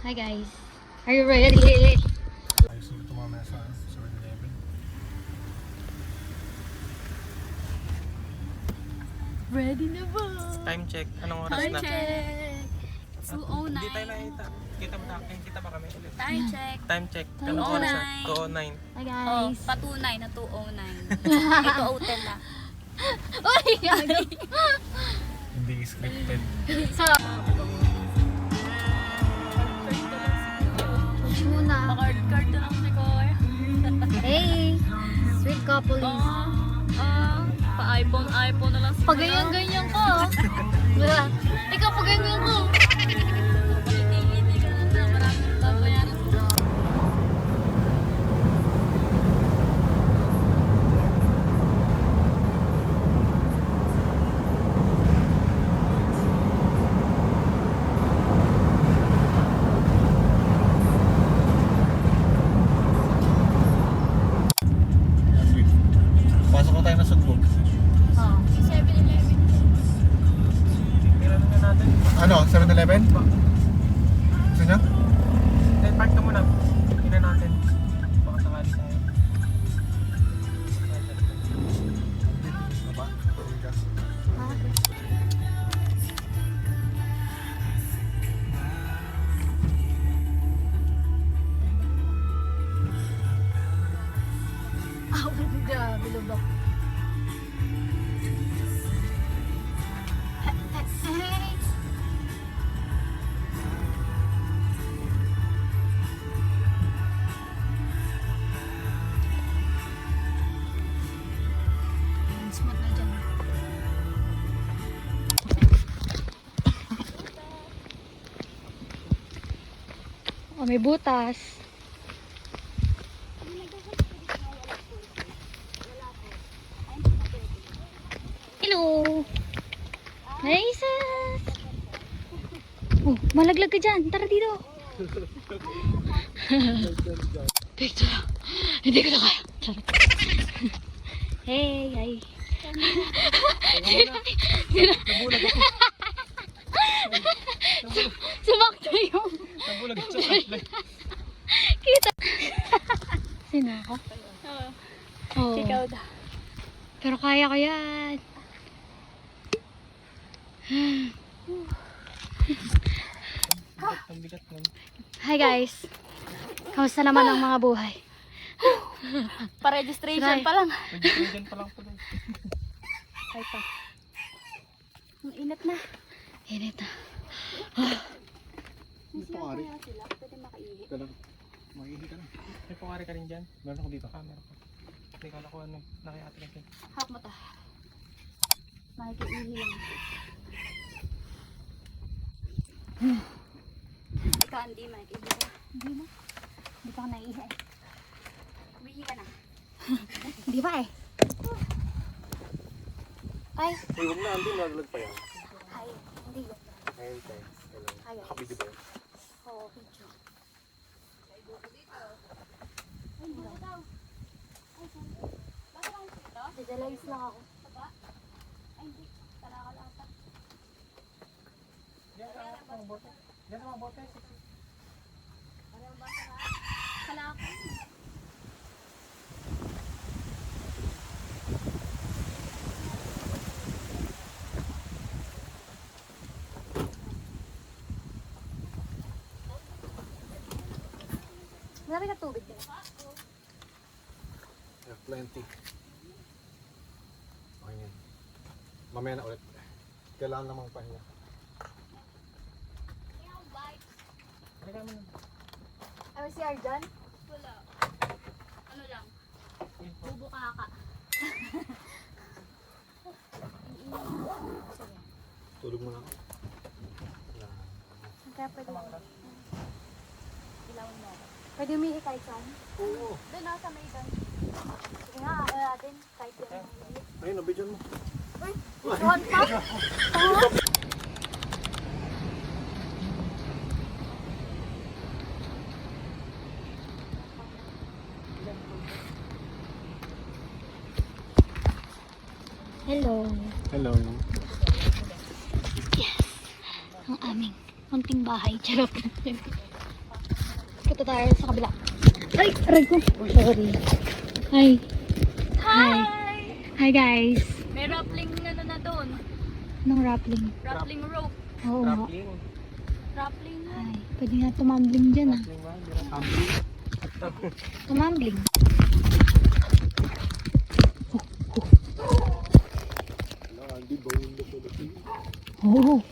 Hi guys. Are you ready? Ayos na ito mamaya sa 7-Eleven. Ready na ba? Time check. Anong oras Time na? check. 2:09. Hindi tayo nakita. Kita mo natin. Kita pa kami ulit. Time check. Time check. Time Anong oras na? check. 2:09. Hi Oh, guys. patunay na 2:09. Ito hotel na. Uy! Ano? Hindi scripted. So, push muna. Card na lang si Kuya. Hey! Sweet couple. Pa-iPhone na lang si Pag-ganyan-ganyan ko. Ikaw pag-ganyan ko. Hindi ka lang na maraming babayaran. Pasok na tayo na Sugbo. Oh. 7-Eleven. Kailan na natin? Ano? 7-Eleven? Gusto niya? Then park na muna. Kailan natin? Baka sakali tayo. Baba? Aw, grabe lubak. Hey! Smooth na dyan. Oh, may butas. Hello! Nice! Oh, malaglag ka dyan. Tara dito. Dito lang. Hindi ko na kaya. Charot. Hey, ay. Sumakto yung... Nabulag sa flashlight. Kita. Sino ako? Oo. Oh. Ikaw daw. Pero kaya ko yan. Ang bigat nun. Hi guys. Kamusta naman ang mga buhay? Pa-registration Try. pa lang. Registration pa lang po doon. Ay pa. Ang init na. Init na. Ito ka rin. Sila, pwede makaihi. Ito lang. Mahihi ka na. May pangari ka rin dyan. Meron ako dito. Camera ko. Hindi ka nakuha ano. Nakiate ka dyan. Hap mo ta. Makikiihi lang. Ikaw hindi makikiihi ka. Hindi na. Hindi pa ako naiihi. Umihi ka na. Hindi pa eh. Ay. Hey, huwag na. Andun. Nalalag pa yan. Ay. Hindi ko. Ayun tayo. Ay, guys. Nakabidi ba yun? Oo, video. Dadalays lang ako. Diyan sa mga bote. Diyan sa mga bote. Marami ka tubig din. Yeah, plenty. Okay yan. Mamaya na ulit. Kailangan namang pahinga. Halika mo na. Ay, si Arjan? Wala. Ano lang? Bubo kaka. Tulog mo lang. Kaya pwede mo. Ilawin mo ako. Pwede umihi kahit saan? Oo. Doon ako sa may doon. Sige nga, ako natin. Kahit yan. Ayun, nabidyan mo. Tuwan pa? Hello. Hello. Yes. Ang aming munting bahay. Charot. Punta tayo sa kabila. Ay, aray ko. Sorry. Hi. Hi. Hi guys. May rappling na doon. Anong rappling? Rappling rope. Oo nga. Grappling. Rappling na. Ay, pwede nga tumambling dyan ah. Grappling ba? Grappling. Tumambling. Oo.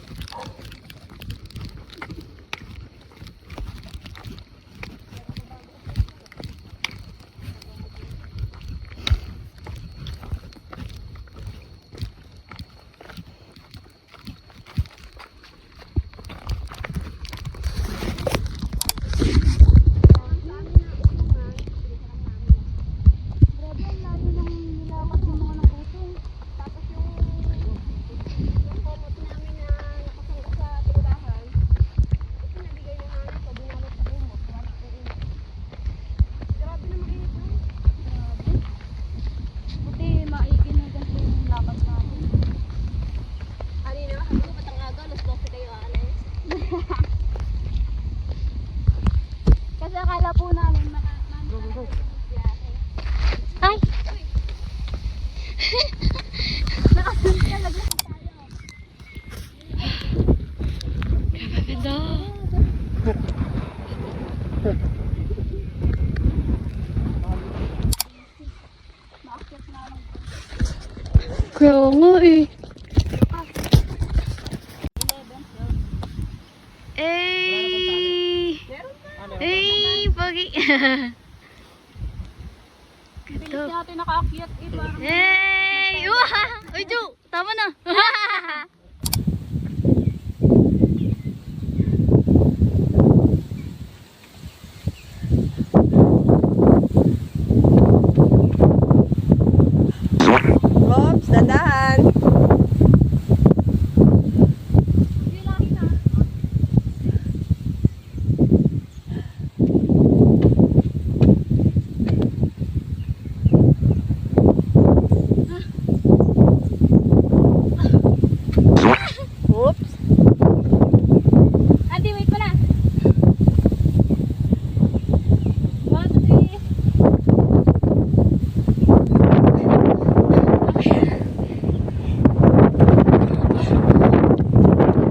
Kasi akala po namin Ay! nakasunod talaga tayo. Ganda. Kaya nga eh. Eh! Eh! Pagi! Bilis natin nakaakyat eh. Parang Hey! Wah! Uy, Jo! Tama na! Oops, dandahan. Oops. Ate, wait pala. 1, 2, 3.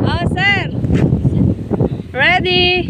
Oh, sir. Ready?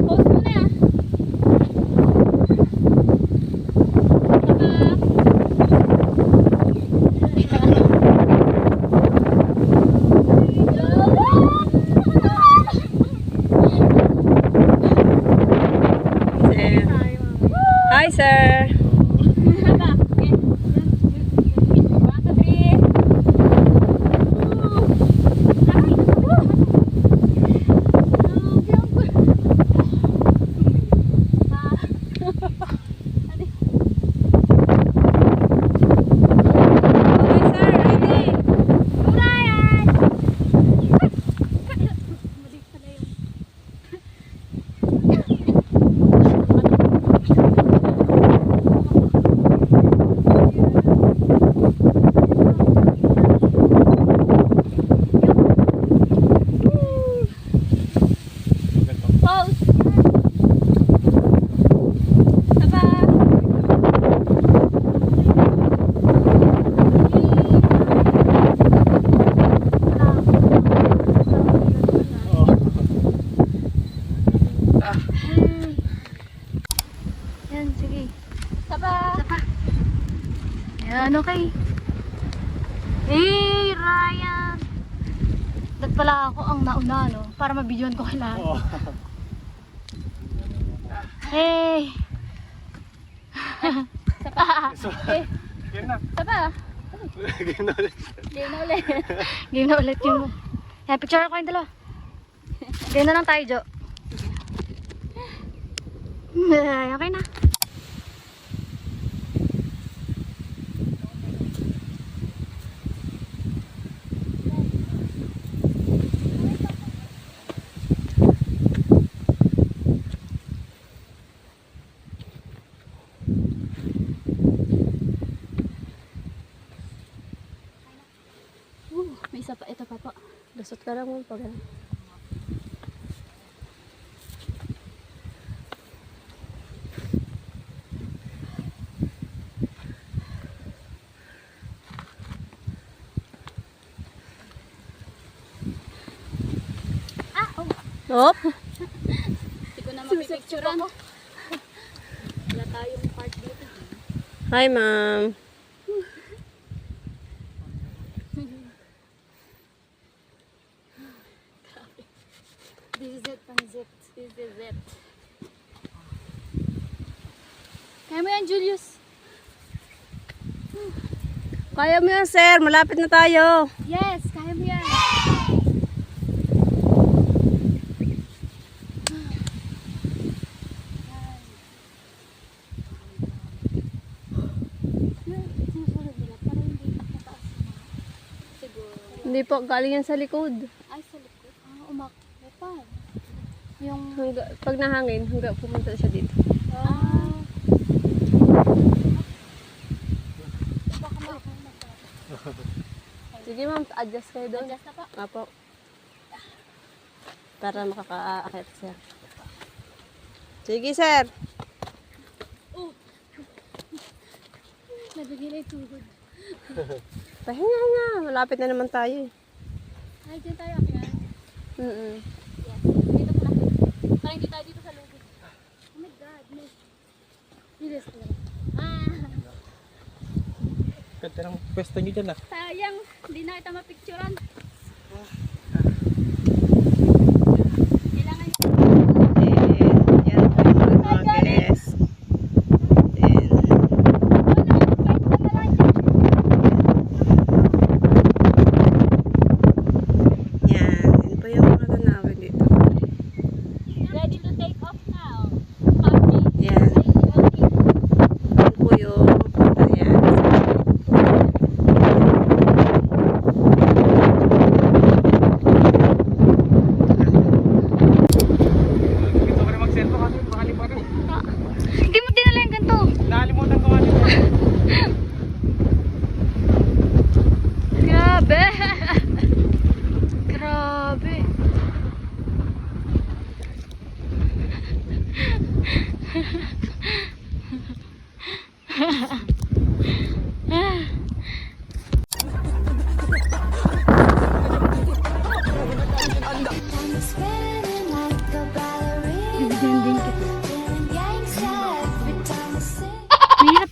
Post mo na. Hi, sir. 1, 2, 3. Okay, sir. Ready? pala ako ang nauna, no? Para mabidyoan ko kailangan. Oo. Hey! Yan na. Taba! Game na ulit. Game na ulit. Game na ulit yung... Yan, picture ko yung dalawa. Game na lang tayo, Jo. Okay na. May isa pa, ito pa po. Lusot ka lang mo pag ano. Hop! Hindi ko na mapipicturean. Wala tayong part dito. Hi, ma'am. This is it, panzit. This is it. Kaya mo yan, Julius. Kaya mo yan, sir. Malapit na tayo. Yes, kaya mo yan. Hindi po, galing yan sa likod. Ay, sa likod. Umakbo pa. Yung... Pag nahangin, hanggang pumunta siya dito. Ah. Sige ma'am, adjust kayo doon. Adjust na po. Apo. Para makaka-akit sir. Sige sir. Nabigyan na yung tuhod. Pahinga nga, malapit na naman tayo eh. Ay, dyan tayo akyat. Mm-mm. Yes. Dito pala. Parang hindi tayo dito sa lubid. Oh my God, miss. Bilis ko lang. Ganda ng pwesto nyo dyan ah. Sayang, hindi na kita mapicturean. Kailangan Yan po yung mga guys. Yan po yung mga tanawin dito. ready to take off now. Parking. Yan. Yan po yung ayan. Gusto ko rin mag-selfie kasi makalimutan. Hindi mo dinala yung ganito. Nakalimutan ko kanina. Grabe. Grabe. Bibigyan din kita. Mahirap.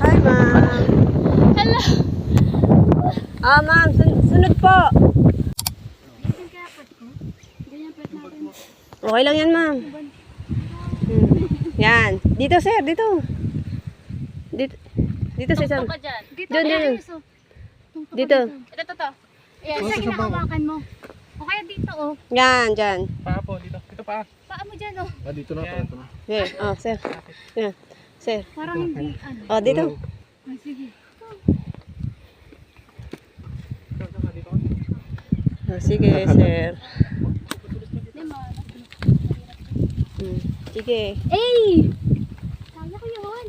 Hi ma'am. Hello. Ah ma'am, sunod po. Ganyan kaya part ko? Ganyan part natin. Okay lang yan ma'am. Yan. Dito sir, dito. Dito sa isang. Tungkol ka dyan. Dito. Doon, Ayan, doon. Yuso. Tungkol ka Dito. Ito. Ayan, Oh, sa sa baba. inahawakan mo. O kaya dito, oh. Yan, dyan. Paa po, dito. Dito paa. Paa mo dyan, oh. Ah, dito na to. Yan. Ito na. Okay, oh, sir. Yan, sir. Parang hindi, ano. Oh, dito. Ah, sige. Dito. Oh, sige, sir. Hindi mo. Sige. Ay! Kaya ko yun.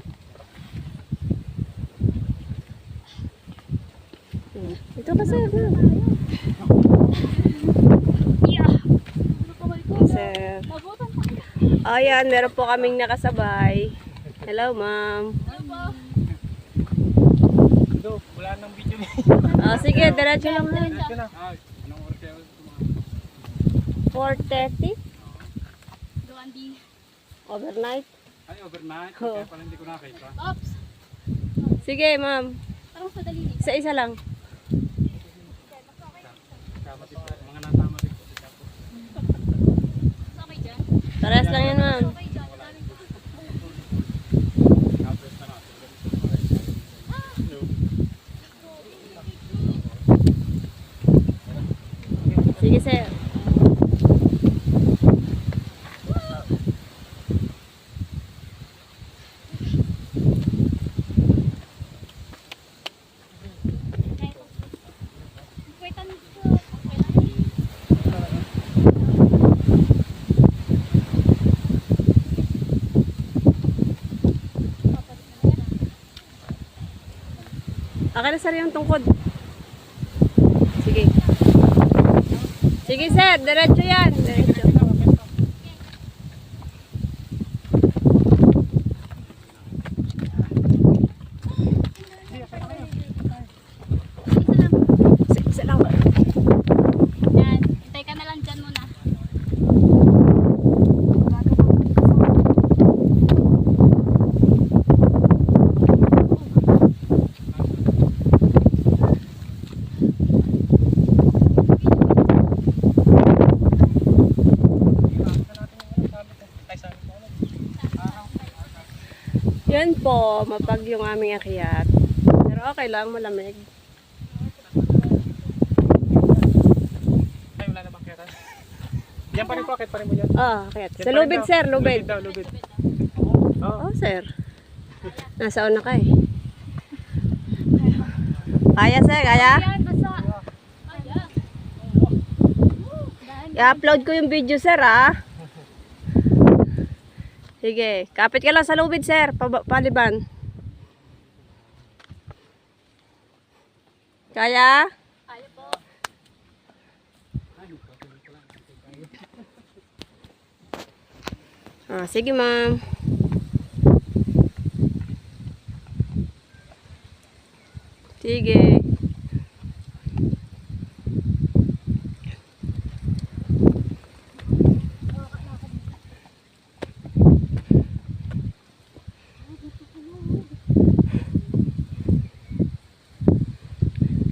Ito ka, sir. Yeah. Sir. Nabutan pa. Oh, yan. Meron po kaming nakasabay. Hello, ma'am. Dito, wala nang video niya. Oh, sige, diretso lang na. Dito na. 4:30? Doon di. Overnight? Ay, overnight. Oo. Kaya pala hindi ko nakita. Oops. Sige, ma'am. Parang mas madali dito. Isa-isa lang. Kamatik na. Mga natamatik po. Okay dyan? Parehas lang yan, ma'am. Okay dyan. Daming pa. Tapos na natin. Sige, sir. Wait, ano dito? Okay lang. Akin na, sir, yung tungkod. Sige. Sige, sir. Diretso yan. Diretso. Isa lang. Yan. Hintay ka na lang dyan muna. Yan po, mapag yung aming akyat. Pero okay lang, malamig. Ay, wala na bang kera? Yan pa rin po, akit pa rin mo yan. Ah, akyat. Yan Sa pa rin lubid, daw. sir, lubid. Daw, lubid. Oo. Oh, sir. Nasa una ka eh. Kaya, sir, kaya? Yan, basta. Ayan. I-upload ko yung video, sir, ah. Sige, kapit ka lang sa lubid, sir. Paliban. Kaya? Ayaw po. Ah, sige, ma'am. Sige.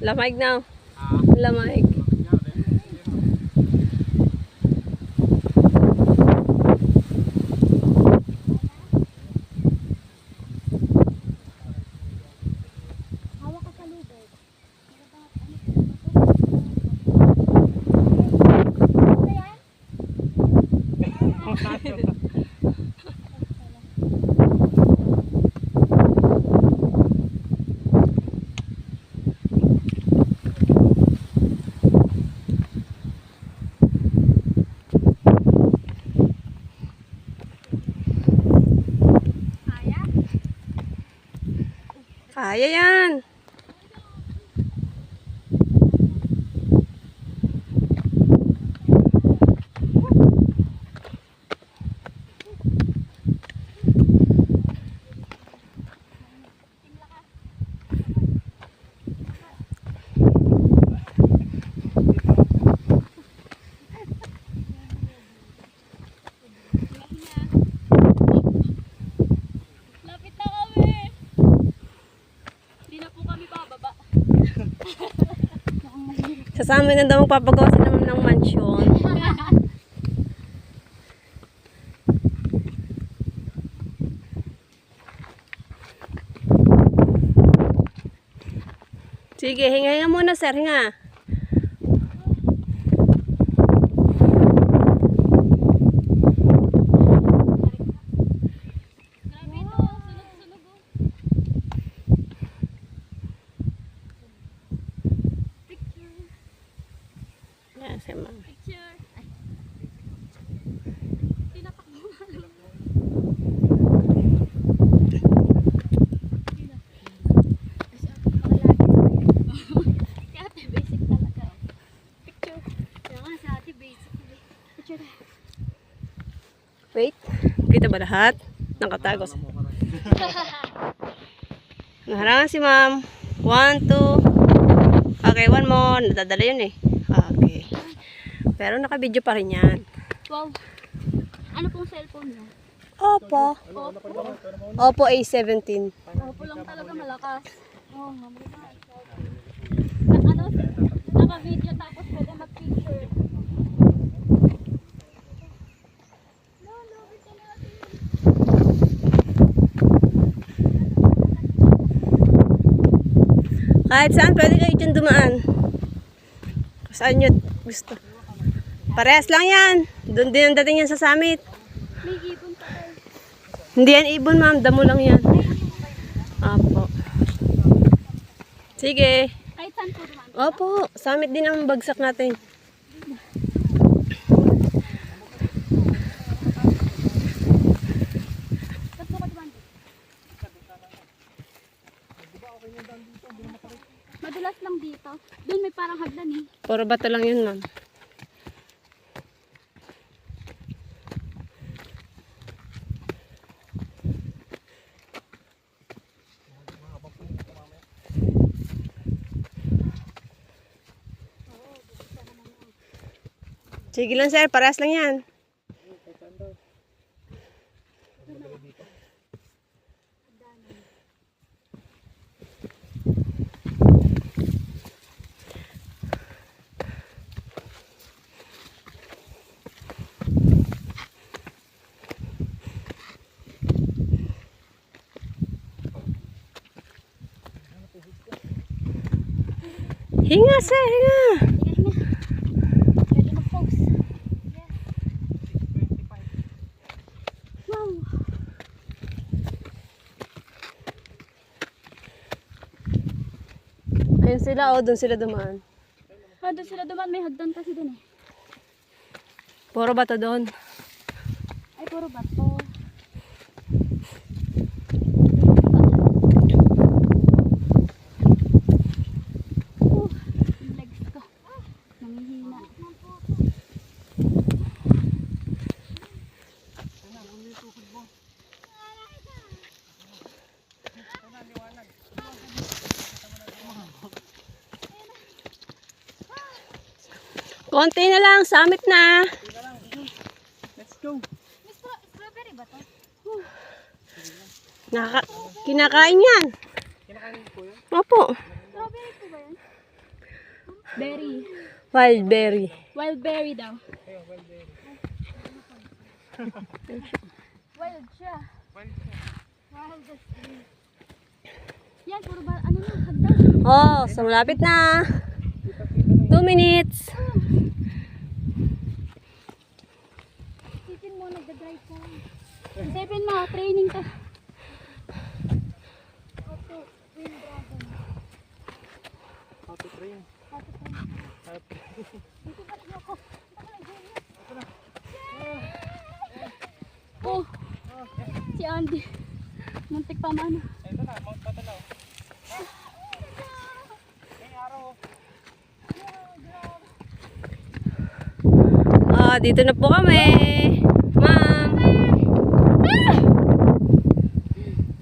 Lamig na. Lamig. Hawak ka sa lubid. Kaya? Kaya yan. Lapit na kami. Hindi na po kami bababa. Sa amin na daw magpapagawa sila ng mansyon. Sige, hinga muna, sir. Hinga. Yan si ma'am. Picture. Ay. Tinatakbo nga lang. Si ate basic talaga. Picture. Kaya nga si ate basic. Picture na. Wait. Kita ba lahat? Nakatago sa... Naharangan si ma'am. 1, 2. Okay, one more. Nadadala yun eh. Okay. Pero naka-video pa rin yan. Wow. Ano pong cellphone niya? Oppo. Oppo A17. Opo lang talaga malakas. Oh, mamaya. Ano? Naka-video tapos pwede mag-picture. No, ito natin. Kahit saan pwede kayo dyan dumaan. Kung saan nyo gusto. Parehas lang yan. Doon din ang dating yan sa summit. May ibon pa tayo. Hindi yan ibon ma'am. Damo lang yan. Opo. Sige. Kahit saan po dumaan. Opo. Summit din ang bagsak natin. Ba't mo ka dumaan? Madulas lang dito. Doon may parang hagdan eh. Puro bato lang yun ma'am. Sige lang sir, parehas lang yan. Hinga sir, hinga. Pwede mag-post. Yes. Wow. Ayun sila, doon sila dumaan. Doon sila dumaan. May hagdan kasi doon eh. Puro bato doon. Ay, puro bato. Yung legs ko. Nangihina. Konti na lang, summit na. Let's go. Strawberry ba to? Kinakain yan. Kinakain po yan? Opo. Strawberry po ba yan? Berry. Wild berry. Wild berry daw. Wild siya. Wild as in. Yan, puro ba, ano na, hagdan. Oh, so malapit na. 2 minutes. Isipin mo, nagda-drive ka. Isipin mo, training ka. Auto, Green Dragon. How to train. Dito pa rin ako. Oh, si Andy. Muntik pa man. Ito na, Mount Batalaw. May araw. Dito na po kami. Ma'am.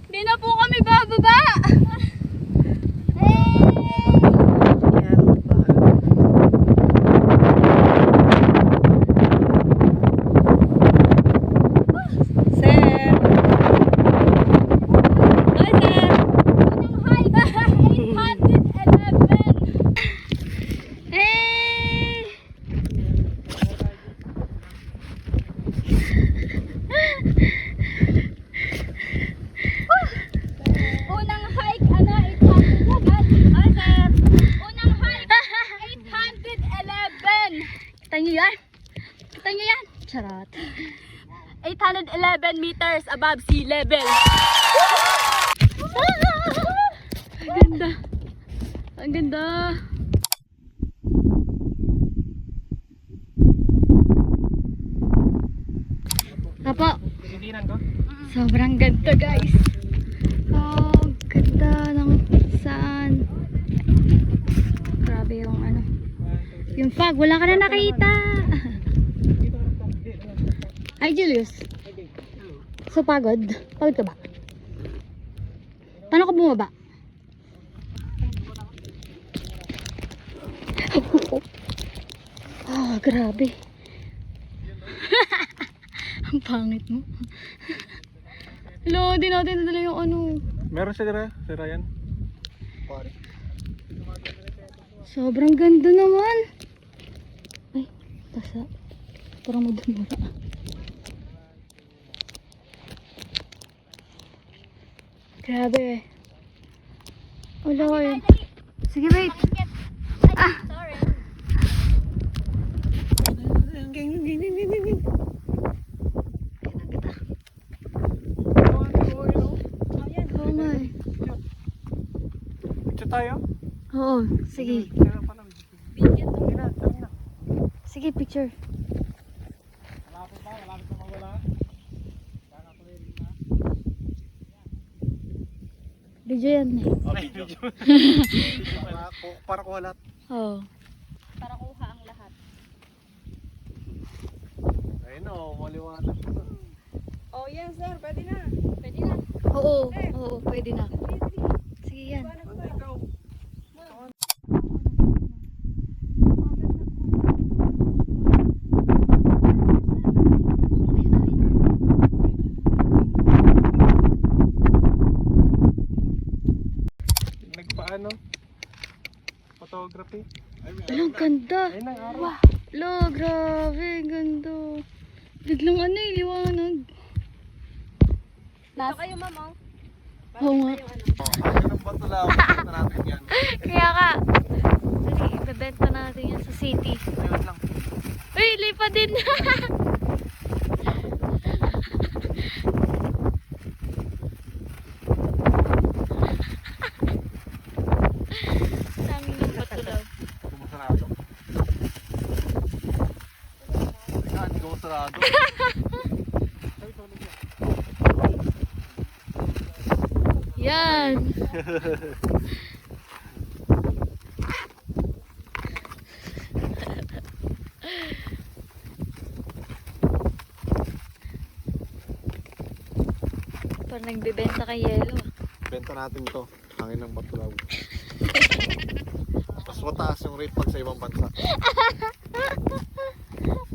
Hindi na po kami bababa. Yan pa. Sir. Hi, sir. Ang high ba? 811. Hey! Unang hike, 800 agad. Hi, sir. Unang hike, 811. Kita niyo yan? Kita niyo yan? Charot. 811 meters above sea level. Ang ganda. Ang ganda. diinan ko. Sobrang ganda guys. Oh, ganda ng saan. Grabe yung ano. Yung fog, wala ka na nakita. Ay, Julius. So, pagod? Pagod ka ba? Paano ka bumaba? Oh, grabe. Ang pangit mo. Hello, di natin nadala yung ano. Meron siya si Ryan. Pare. Sobrang ganda naman. Ay, tasa. Parang madumura. Grabe. Wala eh. Sige, wait. Ah! Sorry. Oo nga eh. Picture tayo? Oo, sige. Meron pa lang. Sige, picture. Malapit na mawala. Video yan eh. Okay, video. Para kuha lahat. Oo. Para kuha ang lahat. Ayun o, maliwanag. Oh, yan sir. Pwede na. Pwede na. Oo, oo, pwede na. Sige yan. Nagpaano? Photography. Walang ganda. Ayun ang araw. Wow. Lo, grabe, ganda. Biglang ano eh, liwanag. Dito kayo, mama. Oo nga. Ayun ang bato lang. Punta natin yan. Kaya ka. Sige, ibebenta natin yan sa city. Ayun lang. Uy, lipa din. Sabi ng patulaw. Kumasarado. Teka, hindi kumasarado. Yan. Parang nagbebenta kay Yelo. Benta natin to. Hangin ng batulaw. Mas mataas yung rate pag sa ibang bansa.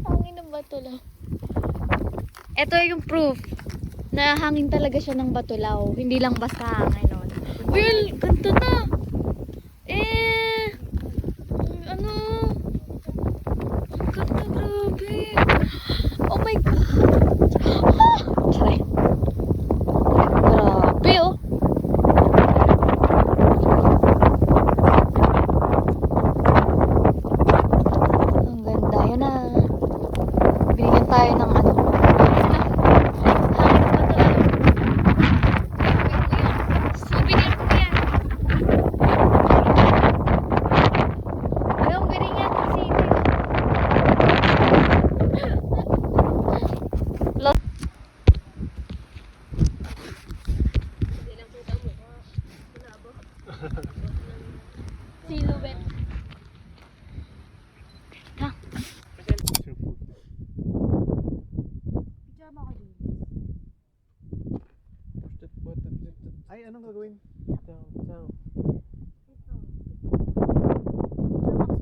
Hangin ng batulaw. Ito yung proof na hangin talaga siya ng batulaw. Hindi lang basta hangin. No? Well, ganito na. Ano? Ang ganda, grabe. Oh my God. Ah! Sorry. Grabe, oh. Ang ganda. Yan na. Binigyan tayo ng ano. Souvenir ko yan. Ayaw, galing yan kasi. Silhouette. Ay, anong gagawin? Jamax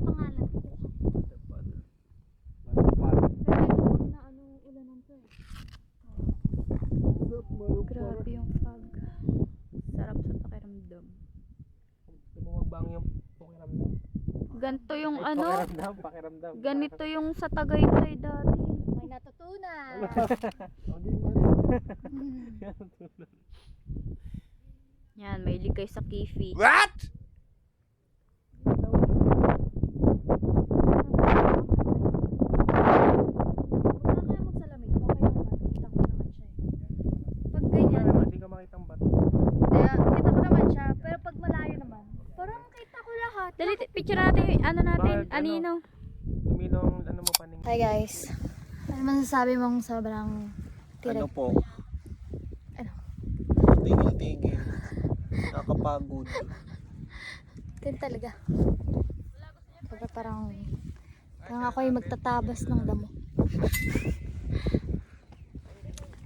pangalan. Pero na ano ulanan to eh. Grabe yung fog. Sarap sa pakiramdam. Bumabang yung pakiramdam. Ganito yung ano, Pakiramdam. ganito yung sa Tagaytay dati. May natutunan. Yan, may ligay sa Kifi. What? Wala kaya magsalamig ko, kaya naman, kita ko naman siya eh. Pag ganyan, Hindi ka makita ang bato. kaya kita ko naman siya, pero pag malayo naman, parang kita ko lahat. Dali, picture natin, ano natin, Bakit, ano? anino. Tuminong ano mo paning. Hi guys. Ano masasabi mong sobrang Ano po? tigil-tigil. Nakakapagod. Ganun talaga. Kaya parang ako ay magtatabas ng damo.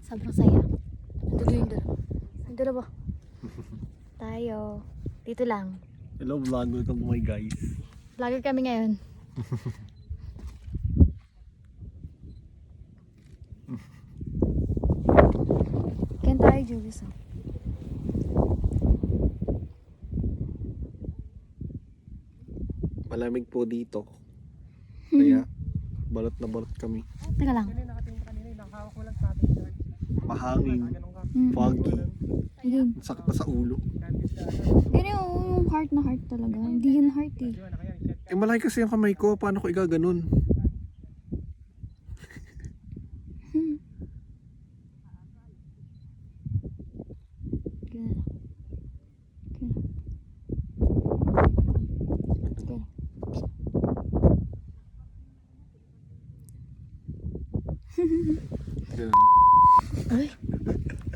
Sobrang saya. Nandun yung dalawa. Nandun na ba? Tayo. Dito lang. Hello vlog, welcome to my guys. Vlogger kami ngayon. Kaya tayo, Julius. Malamig po dito. Kaya balot na balot kami. Teka lang. Mahangin, Mm. foggy, Ayun. sakit na sa ulo. Ganyan yung heart na heart talaga. Hindi yun heart eh. Eh malaki kasi yung kamay ko, paano ko igaganon? Ganyan lang. Ganyan. Ganyan. Ganun. Uy,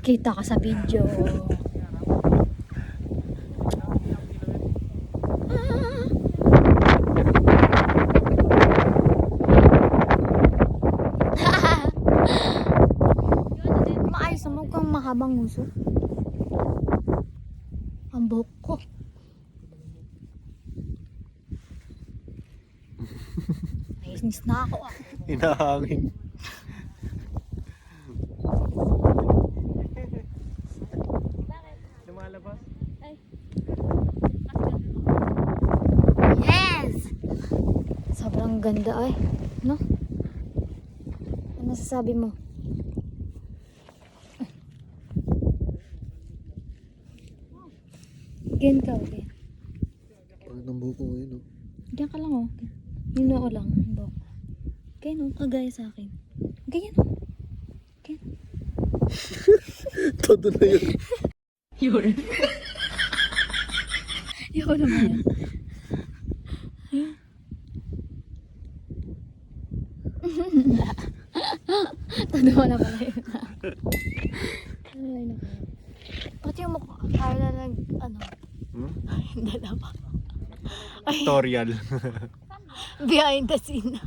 kita ka sa video. Maayos naman kung mahabang nguso. Ang buhok ko. Nainis na ako. Hinahangin. Lumalabas? Yes! Sobrang ganda ay. No? Ano sasabi mo? Again ka, okay? Pagod ng buhok ko ngayon, oh. Diyan ka lang, oh. Yung noo lang. Yung buhok. Ganyan, oh. Kagaya sa akin. Ganyan, oh. Ganyan. Todo na yun. Yun. Yun naman. Tanawa na pala yun. Ay, naku. Pati yung mukha. Kaya na nag, ano, dalawa. Ay, Tutorial. behind the scene.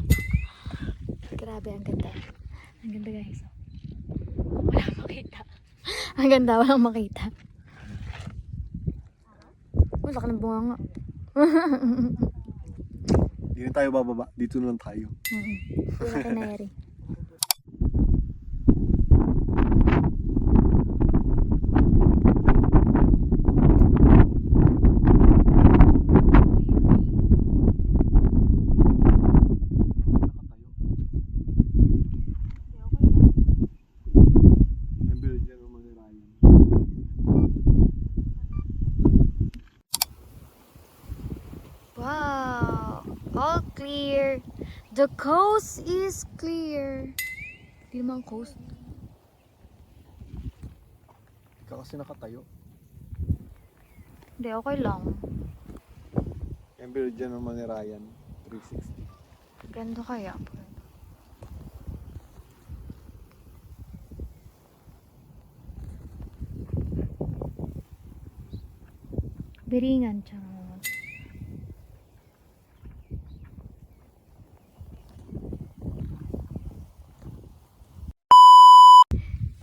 Grabe, ang ganda. Ang ganda, guys. Walang makita. Ang ganda, walang makita. Wala ka ng bunga nga. Hindi na tayo bababa. Dito na lang tayo. Wala ka na, Eri. Wow! All clear. The coast is clear. Hindi naman coast. Ikaw kasi nakatayo. Hindi, okay lang. Yung build dyan naman ni Ryan. 360. Ganda kaya. Biringan siya.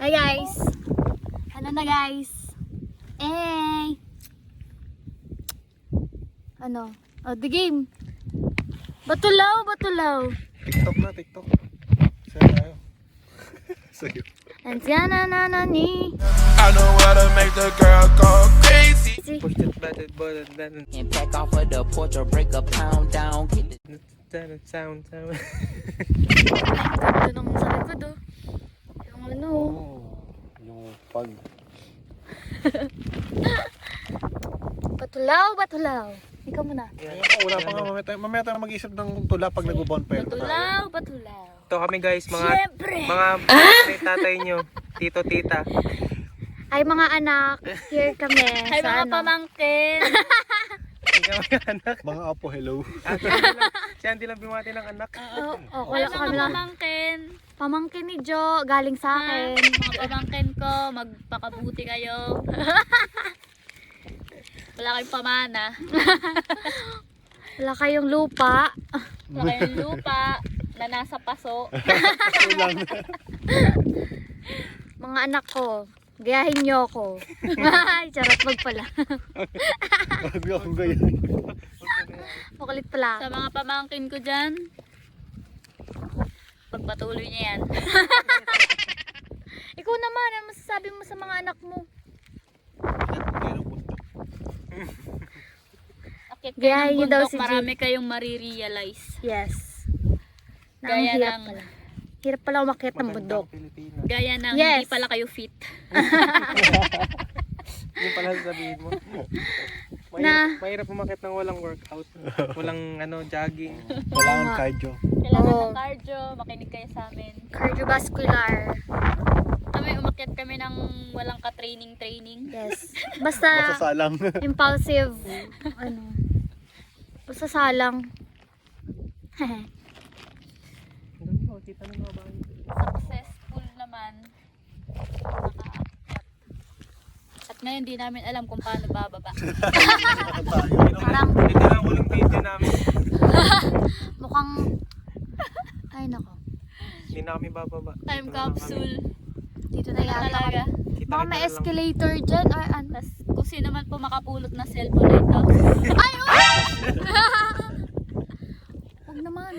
Hi guys! Ano na guys? Eh! Ano? Oh, the game! Batulaw! Batulaw! TikTok na, TikTok. Saan tayo? Sa'yo. Andiyan na ni. I know how to make the girl go crazy. Push it, batted, batted, batted. And back off of the porch or break a pound down. Get the Sound. Ganda nung sa likod oh. Yung ano oh. Yung pag. Batulaw! Batulaw! Ikaw muna. Wala pa nga, mamaya tayo mag-isip ng tula pag nag-bonfire tayo. Batulaw! Batulaw! Ito kami guys, Siyempre! mga tatay nyo, tito, tita. Ay mga anak, here kami. Ay, sa mga ano. pamangkin. ka may anak. Mga apo, hello. Si Andy lang bumati ng anak. Wala Ay, kami mga lang. pamangkin. Pamangkin ni Jo, galing sa akin. Mga pamangkin ko, magpakabuti kayo. Wala kayong pamana. Wala kayong lupa. Wala kayong lupa na nasa paso. Mga anak ko, gayahin niyo ako. Ay, charot, wag pala. Bago akong ganyan. Makulit pala. Sa mga pamangkin ko dyan, pagpatuloy niya yan. Ikaw naman, ano masasabi mo sa mga anak mo? Akit Gayahin kayo niyo ng daw bundok, si Jim. marami kayong marirealize. Yes. Na ang Gaya hirap ng- pala. Hirap pala umakyat ng bundok. Pilipinas. Gaya ng Yes. hindi pala kayo fit. Yung pala sasabihin mo. Na- Mahirap umakit ng walang workout. Walang jogging. Wala kang cardio. Kailangan Oo. ng cardio, makinig kayo sa amin. Cardiovascular. Kami, umakyat kami ng walang ka-training. Yes. Basta Masasalang. impulsive. Ano. Basta salang. Kita ng mga bahay. Successful naman. Nakaakyat. At ngayon di namin alam kung paano bababa. Parang Ito lang walang video namin. mukhang... Ay, nako. Hindi na kami bababa. Time capsule. Dito na yata Talaga. kami. Baka may escalator dyan or ano. Tapos kung sino man po makapulot na cellphone na ito. Huwag naman.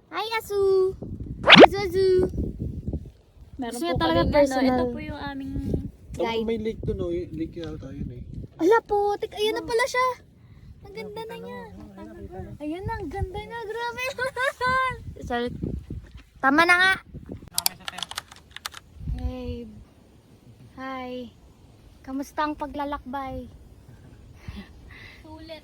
Hi, Asu! Asu, Asu! Meron Gusto niya po talaga kaming personal. Ito po yung aming Guide. May lake doon, no? Lake yata yun eh. Ala po, ayan na pala siya. Ang ganda na niya. Ayan na, ang ganda na. Grabe naman. Sorry. Tama na nga. Kami sa tent. Hey. Hi. Kamusta ang paglalakbay? sulit.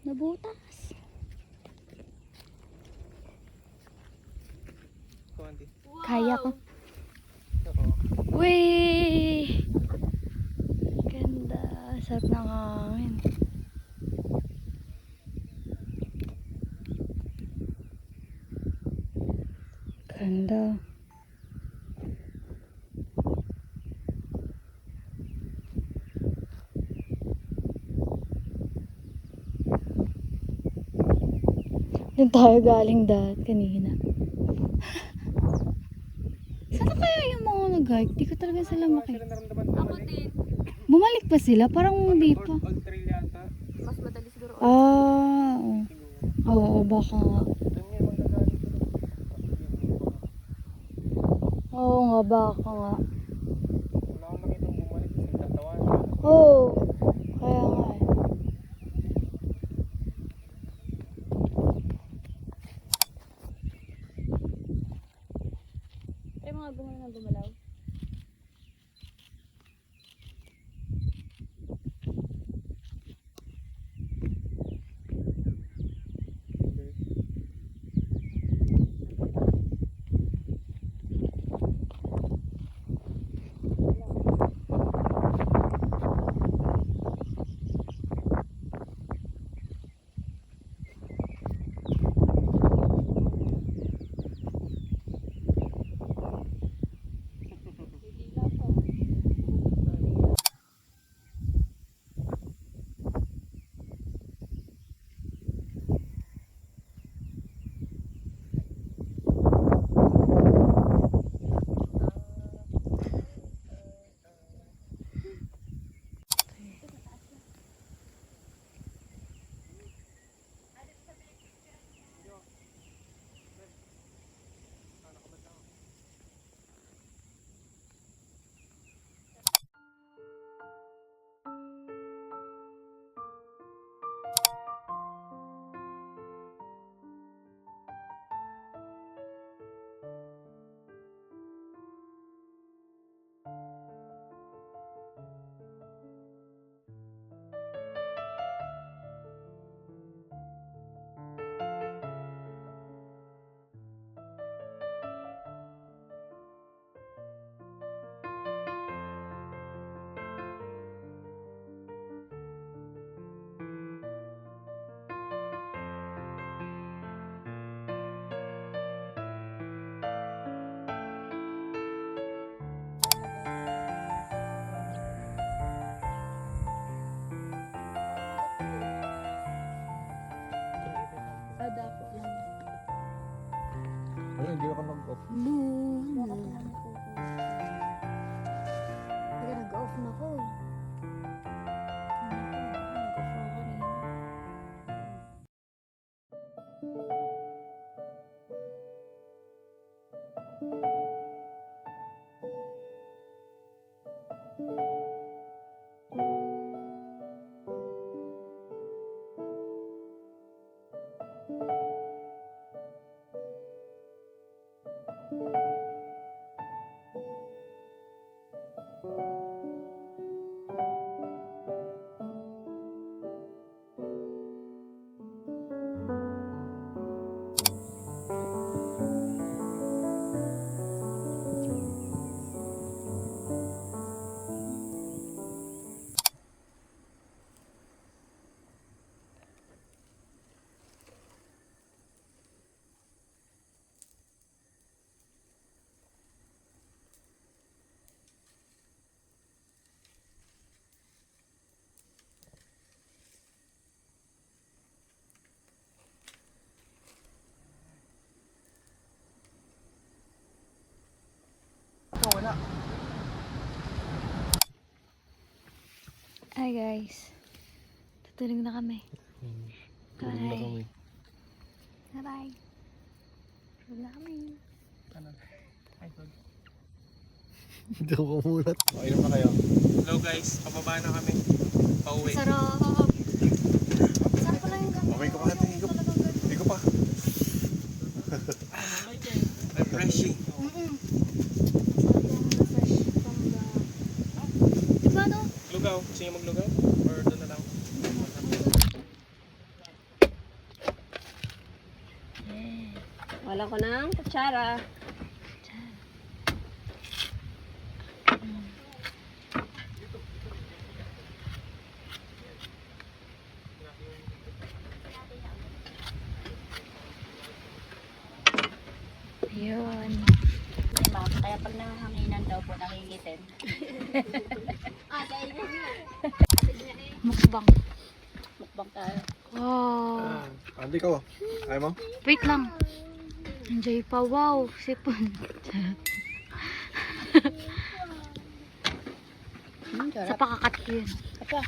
Nabutas. Ito, Andy. Kaya ko. Ito. Uy! Ganda. Sarap ng hangin. Ganda. Doon tayo galing kanina. Saan kaya yung mga nag-guide? Di ko talaga sila Sila naramdaman ko Ako mali. din. Bumalik pa sila? Parang hindi pa. Old trail yata. Mas madali siguro. Ah, oo, baka nga. Doon nga yung magagaling ko. Oo nga, baka nga. Wala akong makitang bumalik kasi tatawan. Oo, kaya nga eh. Ay, mga gumalaw na gumalaw. hindi ako nag-off. Teka, nag-off na ko. Nag-off na ko rin. Hi guys. Tutulog na kami. Bye. Bye-bye. Tulog na kami. Ay, good. Hindi ako kumulat. Inom na kayo. Hello guys, pababa na kami. Pauwi. Sarap. Sarap pala yung ganda. Okay ko pa. Hindi ko pa. Refreshing. Diba no? Lugaw. Gusto niyo maglugaw? Or doon na lang? Wala ko ng kutsara. Ayun. Kaya pag nangahanginan daw po, nangingitin. Mukbang. Mukbang tayo. Wow. Andy ko. Ayaw mo? Wait lang. Enjoy pa. Wow. Sipon. Sa pakakat ko yun. Apa?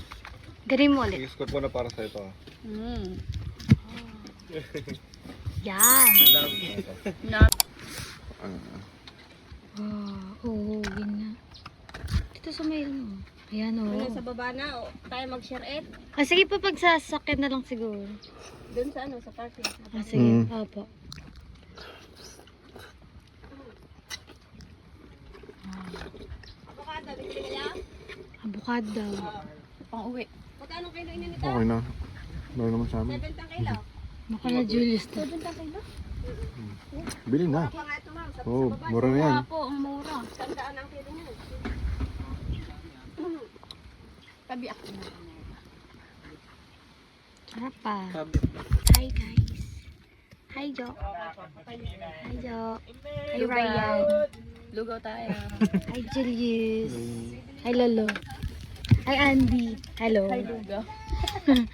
Galing mo ulit. Sige, score ko na para sa ito. Yan. Na. Oo, yun na. Dito sa may ano. Ayan o. Sa baba na, tayo mag-share it. Ah, sige pa pag sasakyan na lang siguro. Doon sa sa parking. Ah, sige. Opo. Avocado, bibili ka lang? Abukado. Pang uwi. Magkano kilo ina nito? Okay na. Meron naman sa amin. 70 kilo. Baka na Julius to. Bili na. Pa nga ito ma'am, sa Oo, baba. mura na yan. Po, ang mura. 100 ang kilo niya. Tabi ako na. Sarap pa. Sabi. Hi guys. Hi Jo. Hi Jo. Hi Ryan. Lugaw tayo. Hi Julius. Hi Lolo. Hi Andy. Hello. Ay, lugaw.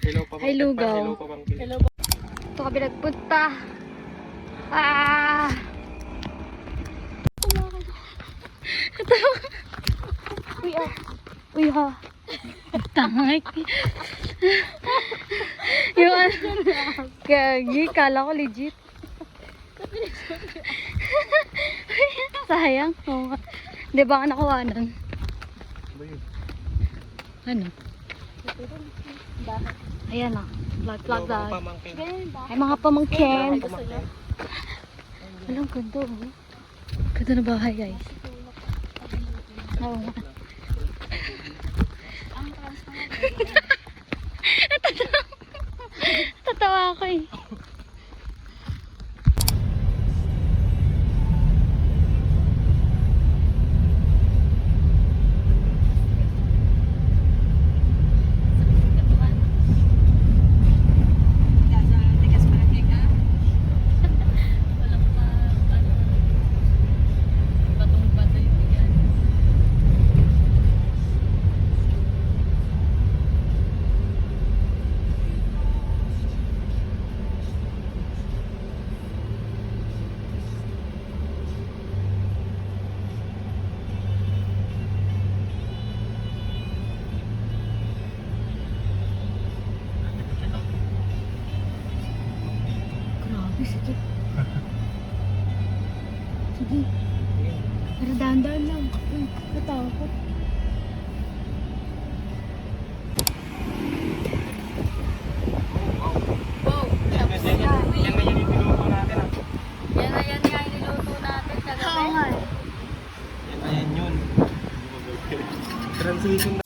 Hello pa bang? Hi, lugaw. Hello pa bang? Hello. Ito kami nagpunta. Ah! Uy ah. Uy ha. Tangay. Yung ano. Gagi, kala ko legit. Sayang. Oo nga. Di ba ka nakuha nun? Ano? Ayan na. Vlog daw. Pamangkin. Ay, mga pamangkin. Alam, ganda oh. Ganda na bahay, guys. Oo nga. Tatawa ako eh. Dandan lang. Uy, natakot. Wow! Tapos na. Yan nga yung niluto natin ah. Yan na yan nga yung niluto natin kagabi. Oo nga. Ayan yun. Transition